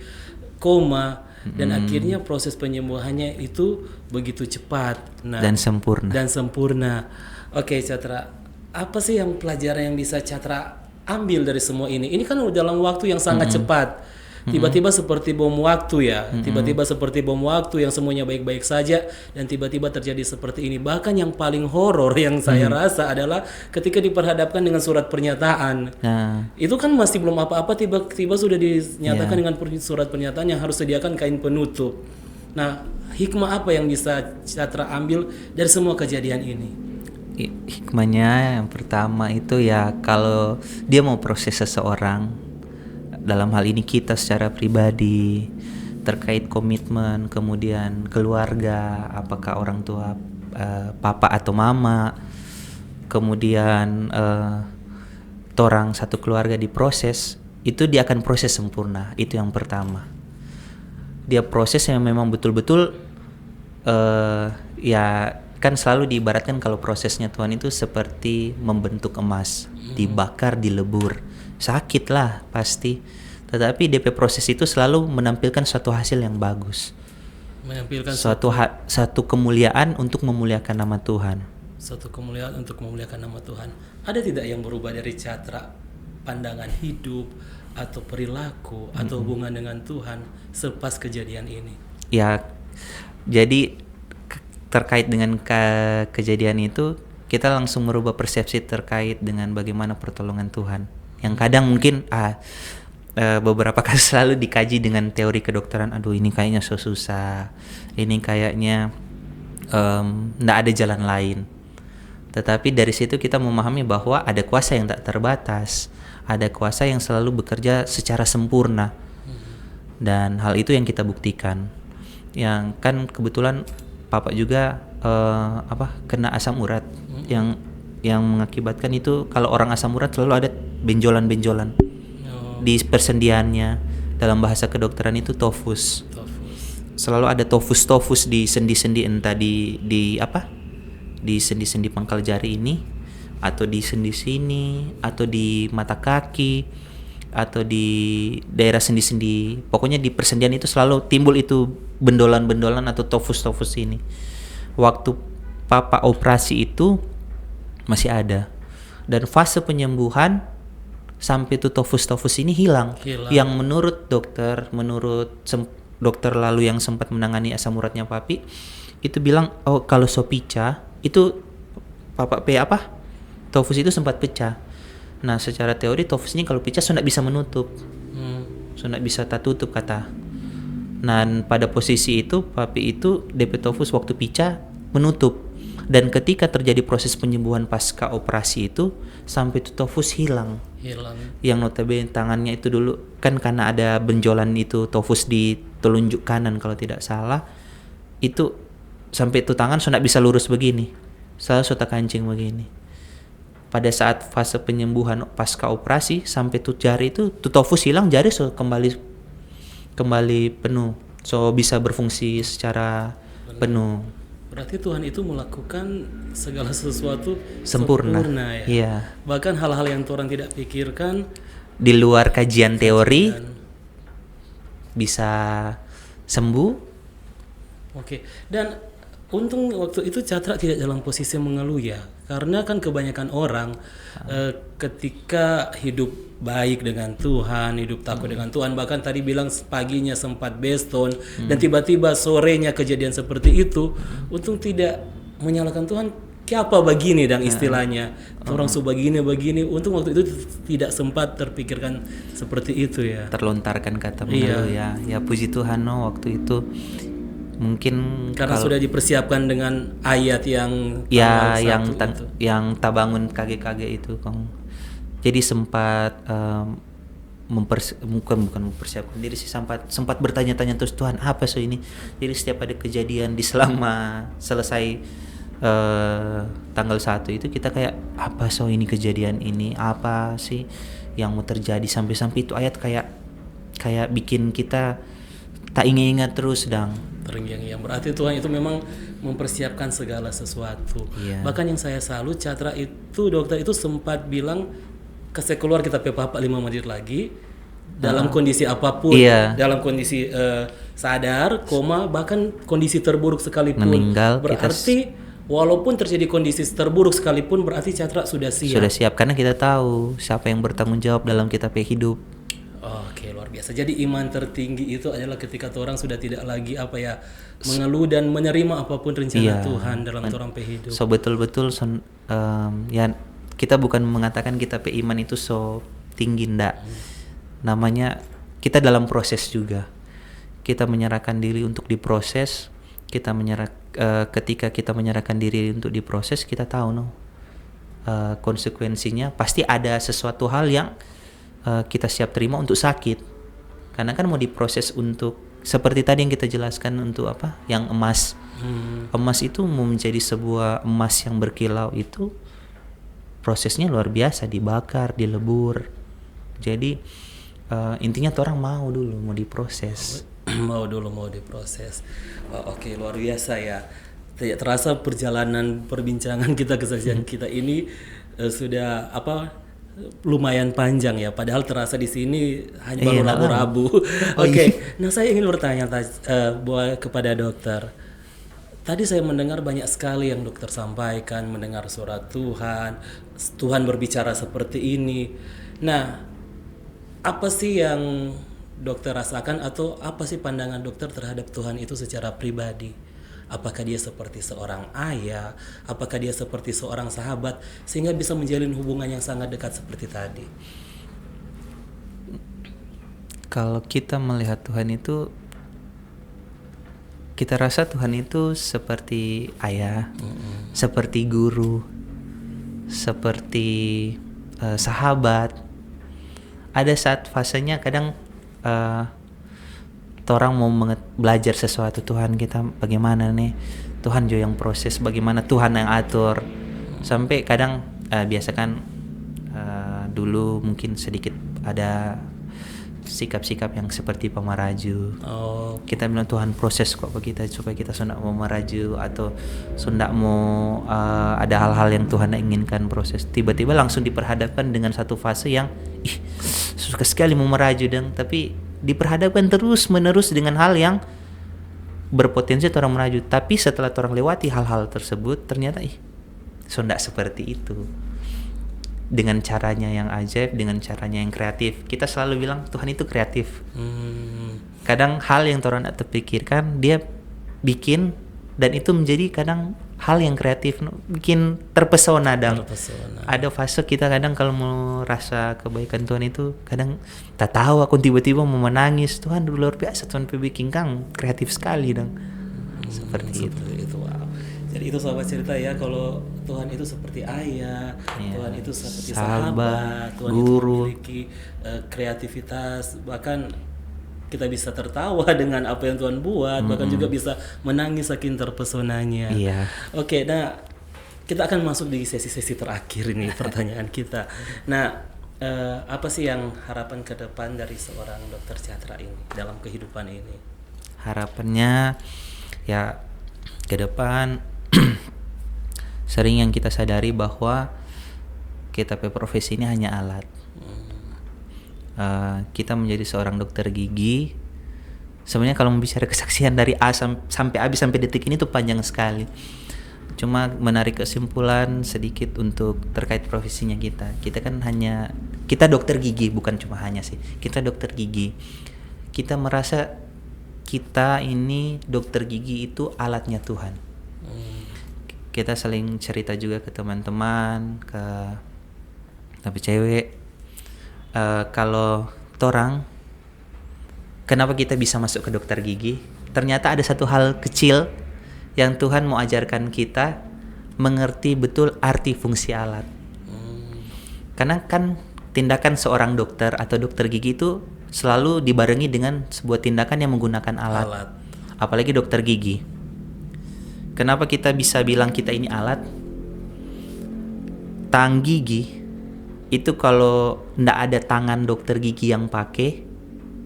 B: koma dan akhirnya proses penyembuhannya itu begitu cepat
A: dan sempurna.
B: Oke, Catra, apa sih yang pelajaran yang bisa Catra ambil dari semua ini? Ini kan dalam waktu yang sangat cepat. Tiba-tiba seperti bom waktu ya. Tiba-tiba seperti bom waktu yang semuanya baik-baik saja dan tiba-tiba terjadi seperti ini. Bahkan yang paling horor yang saya rasa adalah ketika diperhadapkan dengan surat pernyataan. Itu kan masih belum apa-apa tiba-tiba sudah dinyatakan dengan surat pernyataan yang harus sediakan kain penutup. Nah, hikmah apa yang bisa Catra ambil dari semua kejadian ini?
A: Hikmahnya yang pertama itu ya kalau dia mau proses seseorang dalam hal ini kita secara pribadi terkait komitmen kemudian keluarga apakah orang tua papa atau mama kemudian orang satu keluarga diproses itu dia akan proses sempurna itu yang pertama dia proses yang memang betul-betul ya kan selalu diibaratkan kalau prosesnya Tuhan itu seperti membentuk emas dibakar dilebur sakit lah pasti tetapi DP proses itu selalu menampilkan suatu hasil yang bagus
B: menampilkan
A: satu kemuliaan untuk memuliakan nama Tuhan
B: Suatu kemuliaan untuk memuliakan nama Tuhan. Ada tidak yang berubah dari catra pandangan hidup atau perilaku atau hubungan dengan Tuhan selepas kejadian ini?
A: Ya, jadi terkait dengan kejadian itu kita langsung merubah persepsi terkait dengan bagaimana pertolongan Tuhan. Yang kadang mungkin beberapa kasus selalu dikaji dengan teori kedokteran. Aduh, ini kayaknya so susah. Ini kayaknya nggak ada jalan lain. Tetapi dari situ kita memahami bahwa ada kuasa yang tak terbatas, ada kuasa yang selalu bekerja secara sempurna, dan hal itu yang kita buktikan. Yang kan kebetulan Papa juga kena asam urat, yang mengakibatkan itu kalau orang asam urat selalu ada benjolan-benjolan di persendiannya. Dalam bahasa kedokteran itu tofus. Selalu ada tofus di sendi-sendi, entah di sendi-sendi pangkal jari ini, atau di sendi sini, atau di mata kaki, atau di daerah sendi-sendi. Pokoknya di persendian itu selalu timbul itu bendolan-bendolan atau tofus-tofus ini. Waktu Papa operasi itu masih ada. Dan fase penyembuhan sampai itu tofus-tofus ini hilang. Yang menurut dokter, dokter lalu yang sempat menangani asam uratnya Papi, itu bilang, oh kalau sopica itu tofus itu sempat pecah. Nah, secara teori tofus ini kalau pecah sudah bisa menutup, sudah bisa tak tutup kata. Nah, pada posisi itu Papi itu DP tofus waktu pecah menutup, dan ketika terjadi proses penyembuhan pasca operasi itu sampai itu tofus hilang. Yang notabene tangannya itu dulu kan karena ada benjolan itu tofus di telunjuk kanan kalau tidak salah, itu sampai itu tangan sudah bisa lurus begini, selalu sudah kancing begini. Pada saat fase penyembuhan pasca operasi sampai tuh jari itu tuh tofus hilang, jari so kembali penuh, so bisa berfungsi secara penuh.
B: Berarti Tuhan itu melakukan segala sesuatu
A: sempurna
B: ya.
A: Iya.
B: Bahkan hal-hal yang orang tidak pikirkan
A: di luar kajian teori bisa sembuh.
B: Oke. Dan untung waktu itu Catra tidak dalam posisi mengeluh ya, karena kan kebanyakan orang ketika hidup baik dengan Tuhan, hidup takut dengan Tuhan, bahkan tadi bilang paginya sempat beston dan tiba-tiba sorenya kejadian seperti itu, untung tidak menyalahkan Tuhan. Siapa begini dan istilahnya orang begini, untung waktu itu tidak sempat terpikirkan seperti itu ya.
A: Terlontarkan kata mengeluh ya puji Tuhan waktu itu. Mungkin
B: karena sudah dipersiapkan dengan ayat yang
A: yang tak bangun kage-kage itu Kong. Jadi sempat bukan mempersiapkan diri sih, sempat bertanya-tanya terus, Tuhan apa so ini. Jadi setiap ada kejadian di selama selesai tanggal 1 itu kita kayak apa so ini kejadian ini apa sih yang mau terjadi, sampai itu ayat kayak bikin kita tak ingat terus
B: terngiang-ngiang. Berarti Tuhan itu memang mempersiapkan segala sesuatu. Bahkan yang saya salut Catra itu, dokter itu sempat bilang kasih keluar kita Papa 5 menit lagi dalam kondisi apapun, dalam kondisi sadar, koma, bahkan kondisi terburuk sekalipun,
A: meninggal.
B: Berarti walaupun terjadi kondisi terburuk sekalipun, berarti Catra sudah siap
A: karena kita tahu siapa yang bertanggung jawab dalam kita hidup.
B: Oke, luar biasa. Jadi iman tertinggi itu adalah ketika orang sudah tidak lagi mengeluh dan menerima apapun rencana Tuhan dalam orang hidup.
A: So betul-betul ya kita bukan mengatakan kita iman itu so tinggi ndak. Namanya kita dalam proses juga. Kita menyerahkan diri untuk diproses. Ketika kita menyerahkan diri untuk diproses, kita tahu konsekuensinya pasti ada sesuatu hal yang kita siap terima untuk sakit, karena kan mau diproses untuk seperti tadi yang kita jelaskan untuk yang emas. Emas itu mau menjadi sebuah emas yang berkilau itu prosesnya luar biasa, dibakar, dilebur. Jadi intinya orang mau diproses.
B: mau diproses. Oke, luar biasa ya. Tidak terasa perjalanan perbincangan kita, kesaksian kita ini sudah lumayan panjang ya, padahal terasa di sini hanya baru rabu-rabu. Oke. Nah, saya ingin bertanya kepada dokter. Tadi saya mendengar banyak sekali yang dokter sampaikan, mendengar suara Tuhan, Tuhan berbicara seperti ini. Nah, apa sih yang dokter rasakan atau apa sih pandangan dokter terhadap Tuhan itu secara pribadi? Apakah dia seperti seorang ayah? Apakah dia seperti seorang sahabat sehingga bisa menjalin hubungan yang sangat dekat seperti tadi?
A: Kalau kita melihat Tuhan itu, kita rasa Tuhan itu seperti ayah, seperti guru, seperti sahabat. Ada saat fasenya kadang orang mau belajar sesuatu, Tuhan kita bagaimana nih, Tuhan juga yang proses, bagaimana Tuhan yang atur. Sampai kadang biasa kan dulu mungkin sedikit ada sikap-sikap yang seperti pemaraju. Kita bilang Tuhan proses kok kita supaya kita sudah mau meraju atau sudah mau ada hal-hal yang Tuhan inginkan proses. Tiba-tiba langsung diperhadapkan dengan satu fase yang suka sekali mau meraju tapi diperhadapkan terus menerus dengan hal yang berpotensi orang meraju. Tapi setelah orang lewati hal-hal tersebut ternyata sudah seperti itu. Dengan caranya yang ajaib, dengan caranya yang kreatif. Kita selalu bilang Tuhan itu kreatif. Kadang hal yang orang tak terpikirkan dia bikin, dan itu menjadi kadang hal yang kreatif, bikin terpesona. Ada fase kita kadang kalau mau rasa kebaikan Tuhan itu kadang tak tahu, aku tiba-tiba mau menangis. Tuhan luar biasa, Tuhan bikin kang kreatif sekali seperti itu.
B: Wow. Jadi itu sahabat cerita ya, kalau Tuhan itu seperti ayah, Tuhan itu seperti sahabat, Tuhan guru, itu memiliki kreativitas, bahkan kita bisa tertawa dengan apa yang Tuhan buat, bahkan juga bisa menangis saking terpesonanya. Oke, nah kita akan masuk di sesi-sesi terakhir ini pertanyaan kita. Nah, apa sih yang harapan ke depan dari seorang dokter Cahtra ini dalam kehidupan ini?
A: Harapannya ya ke depan sering yang kita sadari bahwa kita profesi ini hanya alat. Kita menjadi seorang dokter gigi. Sebenarnya kalau membicara kesaksian dari A sampai habis sampai detik ini tuh panjang sekali. Cuma menarik kesimpulan sedikit untuk terkait profesinya kita. Kita dokter gigi, bukan cuma hanya sih. Kita dokter gigi. Kita merasa kita ini dokter gigi itu alatnya Tuhan. Kita saling cerita juga ke teman-teman, tapi cewek, kalau torang, kenapa kita bisa masuk ke dokter gigi? Ternyata ada satu hal kecil yang Tuhan mau ajarkan kita mengerti betul arti fungsi alat. Karena kan tindakan seorang dokter atau dokter gigi itu selalu dibarengi dengan sebuah tindakan yang menggunakan alat. Apalagi dokter gigi. Kenapa kita bisa bilang kita ini alat? Tang gigi itu kalau ndak ada tangan dokter gigi yang pakai,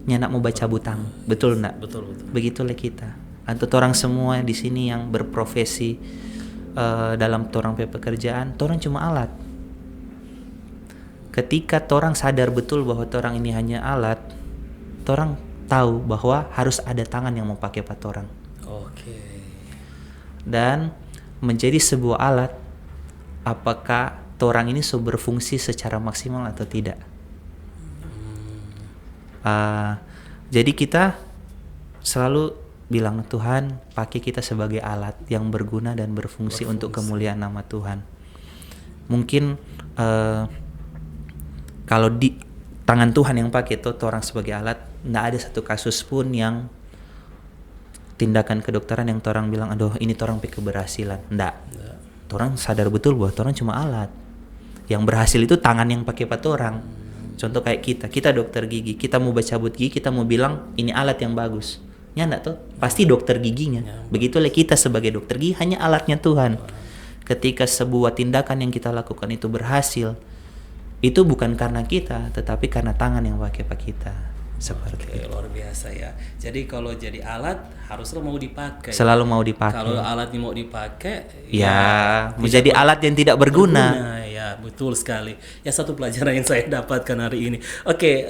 A: nyak mau baca butang, betul ndak?
B: Betul.
A: Begitulah kita. Untuk orang semua di sini yang berprofesi dalam torang pekerjaan, torang cuma alat. Ketika torang sadar betul bahwa torang ini hanya alat, torang tahu bahwa harus ada tangan yang mau pakai patorang. Dan menjadi sebuah alat, apakah torang ini berfungsi secara maksimal atau tidak? Jadi kita selalu bilang Tuhan pakai kita sebagai alat yang berguna dan berfungsi untuk kemuliaan nama Tuhan. Mungkin kalau di tangan Tuhan yang pakai itu orang sebagai alat, nggak ada satu kasus pun yang tindakan kedokteran yang orang bilang aduh ini orang pakai keberhasilan. Nggak. Orang sadar betul bahwa orang cuma alat. Yang berhasil itu tangan yang pakai orang. Contoh kayak kita dokter gigi, kita mau cabut gigi, kita mau bilang ini alat yang bagus. Nggak tuh, pasti dokter giginya. Begitulah kita sebagai dokter gigi hanya alatnya Tuhan. Ketika sebuah tindakan yang kita lakukan itu berhasil, itu bukan karena kita, tetapi karena tangan yang pakai kita. Seperti itu.
B: Luar biasa ya. Jadi kalau jadi alat haruslah mau dipakai.
A: Selalu mau dipakai.
B: Kalau alatnya mau dipakai,
A: menjadi alat yang tidak berguna.
B: Ya, betul sekali. Ya, satu pelajaran yang saya dapatkan hari ini. Oke,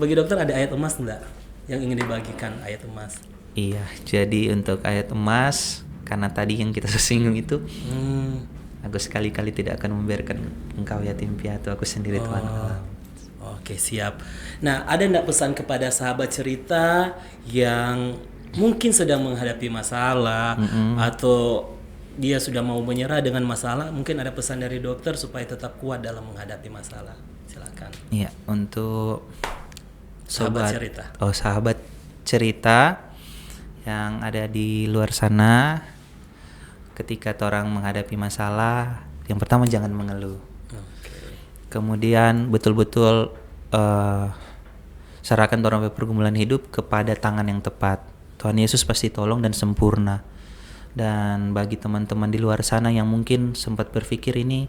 B: bagi dokter ada ayat emas enggak yang ingin dibagikan, ayat emas?
A: Iya, jadi untuk ayat emas karena tadi yang kita singgung itu,
B: Hmm.
A: aku sekali-kali tidak akan membiarkan engkau yatim piatu, aku sendiri Tuhan Allah.
B: Oke, siap. Nah, ada enggak pesan kepada sahabat cerita yang mungkin sedang menghadapi masalah atau dia sudah mau menyerah dengan masalah, mungkin ada pesan dari dokter supaya tetap kuat dalam menghadapi masalah. Silakan.
A: Iya, untuk
B: Sahabat cerita.
A: Sahabat cerita yang ada di luar sana, ketika orang menghadapi masalah, yang pertama jangan mengeluh.
B: Oke.
A: Kemudian betul-betul serahkan orang pergumulan hidup kepada tangan yang tepat. Tuhan Yesus pasti tolong dan sempurna. Dan bagi teman-teman di luar sana yang mungkin sempat berpikir ini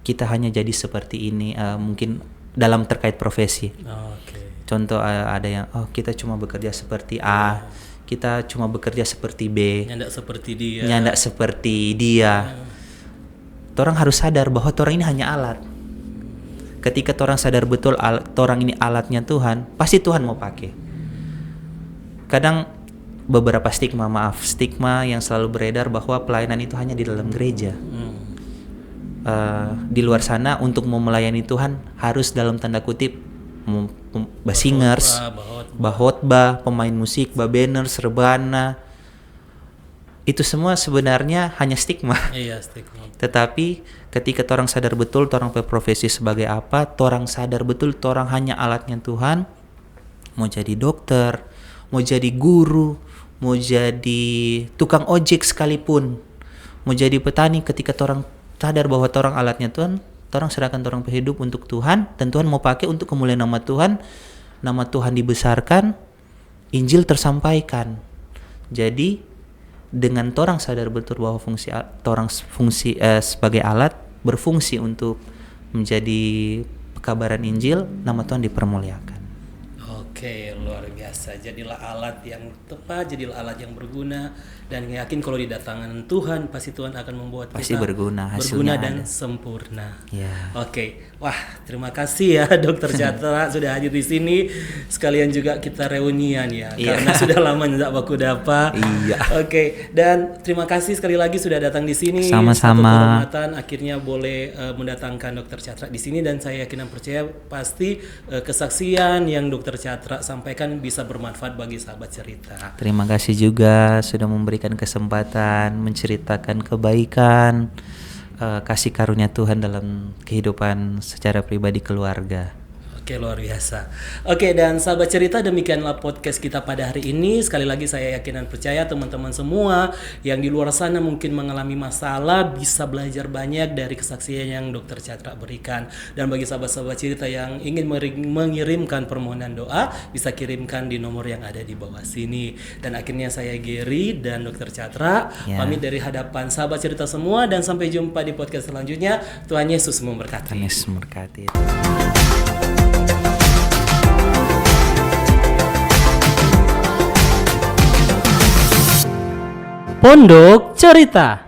A: kita hanya jadi seperti ini, mungkin dalam terkait profesi.
B: Oke.
A: Contoh ada yang kita cuma bekerja seperti A, kita cuma bekerja seperti B,
B: Nyandak seperti dia.
A: nyandak seperti dia. Orang harus sadar bahwa orang ini hanya alat. Ketika orang sadar betul orang ini alatnya Tuhan, pasti Tuhan mau pakai. Kadang beberapa stigma yang selalu beredar bahwa pelayanan itu hanya di dalam gereja. Di luar sana untuk mau melayani Tuhan harus dalam tanda kutip singers, bahotbah, pemain musik, banners, rebana. Itu semua sebenarnya hanya stigma.
B: Iya, stigma.
A: Tetapi ketika orang sadar betul orang berprofesi sebagai apa, orang sadar betul orang hanya alatnya Tuhan, mau jadi dokter, mau jadi guru, mau jadi tukang ojek sekalipun, mau jadi petani, ketika orang sadar bahwa orang alatnya Tuhan, orang serahkan orang hidup untuk Tuhan, dan Tuhan mau pakai untuk kemuliaan nama Tuhan dibesarkan, Injil tersampaikan. Jadi dengan orang sadar betul bahwa fungsi sebagai alat berfungsi untuk menjadi pekabaran Injil, nama Tuhan dipermuliakan.
B: Oke, luar biasa. Jadilah alat yang tepat, jadilah alat yang berguna, dan yakin kalau di datangan Tuhan pasti Tuhan akan membuat
A: Pasti
B: kita
A: berguna, hasilnya
B: dan
A: ada.
B: sempurna.
A: Ya.
B: Oke, wah terima kasih ya Dokter Catra sudah hadir di sini. Sekalian juga kita reunian ya, karena sudah lama tidak baku dapa.
A: Iya.
B: Oke, dan terima kasih sekali lagi sudah datang di sini.
A: Sama-sama.
B: Satu kehormatan akhirnya boleh mendatangkan Dokter Catra di sini, dan saya yakin dan percaya pasti kesaksian yang Dokter Catra sampaikan bisa bermanfaat bagi sahabat cerita.
A: Terima kasih juga sudah memberikan kesempatan menceritakan kebaikan, kasih karunia Tuhan dalam kehidupan secara pribadi keluarga.
B: Oke, luar biasa. Oke, dan sahabat cerita, demikianlah podcast kita pada hari ini. Sekali lagi saya yakin dan percaya teman-teman semua yang di luar sana mungkin mengalami masalah bisa belajar banyak dari kesaksian yang Dokter Catra berikan. Dan bagi sahabat-sahabat cerita yang ingin mengirimkan permohonan doa, bisa kirimkan di nomor yang ada di bawah sini. Dan akhirnya saya Gary dan Dokter Catra pamit dari hadapan sahabat cerita semua, dan sampai jumpa di podcast selanjutnya. Tuhan Yesus memberkati.
A: Tuhan Yesus memberkati.
B: Pondok Cerita.